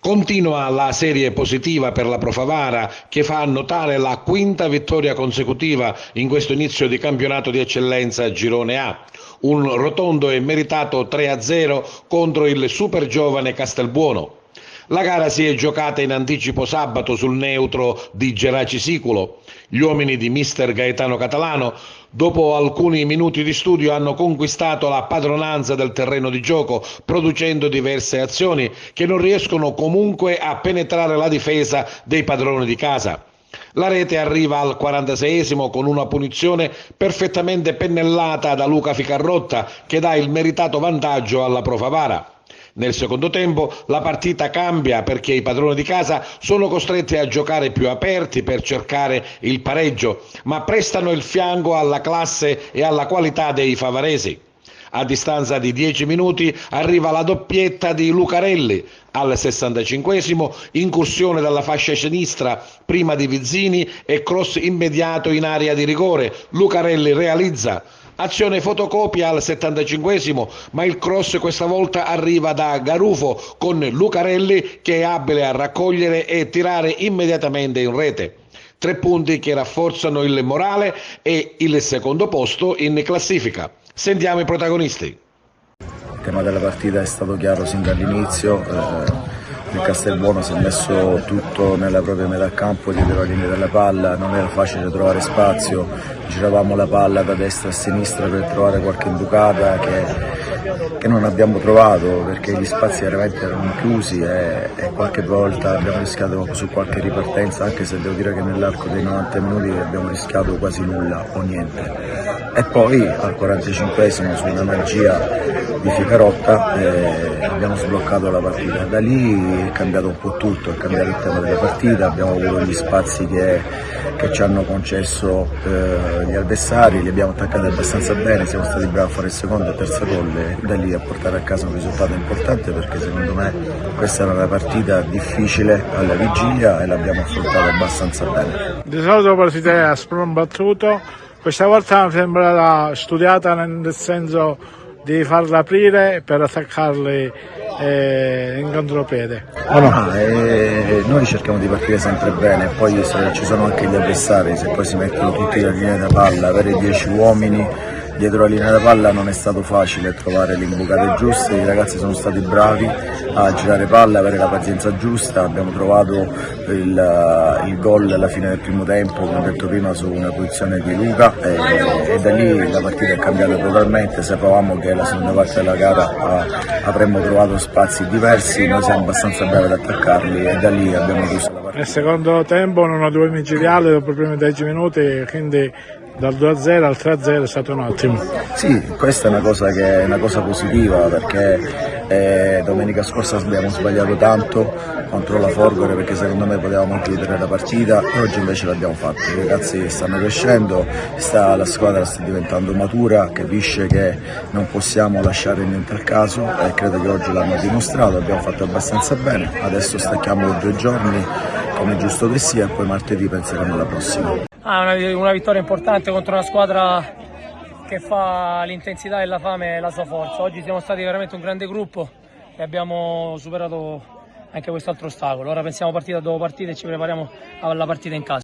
Continua la serie positiva per la Pro Favara che fa annotare la quinta vittoria consecutiva in questo inizio di campionato di eccellenza Girone A. Un rotondo e meritato 3-0 contro il super giovane Castelbuono. La gara si è giocata in anticipo sabato sul neutro di Geraci Siculo. Gli uomini di mister Gaetano Catalano, dopo alcuni minuti di studio, hanno conquistato la padronanza del terreno di gioco, producendo diverse azioni che non riescono comunque a penetrare la difesa dei padroni di casa. La rete arriva al 46esimo con una punizione perfettamente pennellata da Luca Ficarrotta che dà il meritato vantaggio alla Pro Favara. Nel secondo tempo la partita cambia perché i padroni di casa sono costretti a giocare più aperti per cercare il pareggio, ma prestano il fianco alla classe e alla qualità dei favaresi. A distanza di 10 minuti arriva la doppietta di Lucarelli. Al 65esimo incursione dalla fascia sinistra prima di Vizzini e cross immediato in area di rigore. Lucarelli realizza. Azione fotocopia al 75esimo, ma il cross questa volta arriva da Garufo con Lucarelli che è abile a raccogliere e tirare immediatamente in rete. 3 punti che rafforzano il morale e il secondo posto in classifica. Sentiamo i protagonisti. Il tema della partita è stato chiaro sin dall'inizio. Il Castelbuono si è messo tutto nella propria metà campo dietro la linea della palla, non era facile trovare spazio, giravamo la palla da destra a sinistra per trovare qualche imbucata che non abbiamo trovato perché gli spazi veramente erano chiusi e qualche volta abbiamo rischiato su qualche ripartenza, anche se devo dire che nell'arco dei 90 minuti abbiamo rischiato quasi nulla o niente. E poi al 45esimo su una magia di Ficarotta abbiamo sbloccato la partita. Da lì è cambiato un po' tutto, è cambiato il tema della partita, abbiamo avuto gli spazi che ci hanno concesso gli avversari, li abbiamo attaccati abbastanza bene, siamo stati bravi a fare il secondo e terzo gol e da lì a portare a casa un risultato importante perché secondo me questa era una partita difficile alla vigilia e l'abbiamo affrontata abbastanza bene. Di solito la partita è a sprone battuto, questa volta mi sembra studiata nel senso di farla aprire per attaccarli in contropiede. Noi cerchiamo di partire sempre bene, poi ci sono anche gli avversari, se poi si mettono tutti la linea da palla, avere 10 uomini dietro la linea da palla non è stato facile trovare le imbucate giuste, i ragazzi sono stati bravi a girare palla, avere la pazienza giusta, abbiamo trovato il gol alla fine del primo tempo, come ho detto prima, su una posizione di Luca e da lì la partita è cambiata totalmente, sapevamo che la seconda parte della gara avremmo trovato spazi diversi, noi siamo abbastanza bravi ad attaccarli e da lì abbiamo chiuso la partita. Nel secondo tempo non ho 2 micidiali dopo i primi 10 minuti, quindi dal 2-0 al 3-0 è stato un attimo. Sì, questa è una cosa positiva perché domenica scorsa abbiamo sbagliato tanto contro la Folgore perché secondo me potevamo chiudere la partita e oggi invece l'abbiamo fatto. I ragazzi stanno crescendo, la squadra sta diventando matura, capisce che non possiamo lasciare niente al caso e credo che oggi l'hanno dimostrato, abbiamo fatto abbastanza bene, adesso stacchiamo 2 giorni come giusto che sia e poi martedì penseremo alla prossima. Una vittoria importante contro una squadra che fa l'intensità e la fame la sua forza. Oggi siamo stati veramente un grande gruppo e abbiamo superato anche quest'altro ostacolo. Ora pensiamo partita dopo partita e ci prepariamo alla partita in casa.